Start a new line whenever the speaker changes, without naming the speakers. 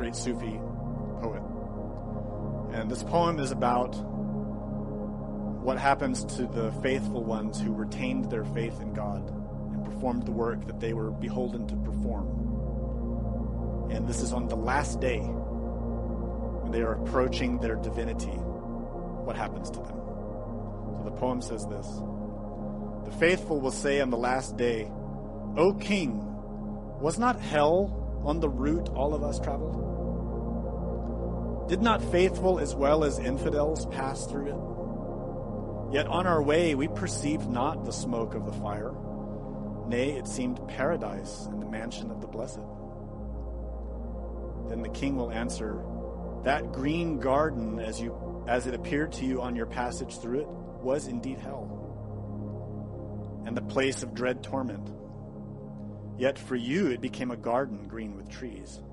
great Sufi poet. And this poem is about what happens to the faithful ones who retained their faith in God and performed the work that they were beholden to perform. And this is on the last day when they are approaching their divinity. What happens to them? So the poem says this: the faithful will say on the last day, "O King, was not hell on the route all of us traveled? Did not faithful as well as infidels pass through it? Yet on our way we perceived not the smoke of the fire. Nay, it seemed paradise and the mansion of the blessed." Then the king will answer, "That green garden, as it appeared to you on your passage through it, was indeed hell, and the place of dread torment. Yet for you it became a garden green with trees."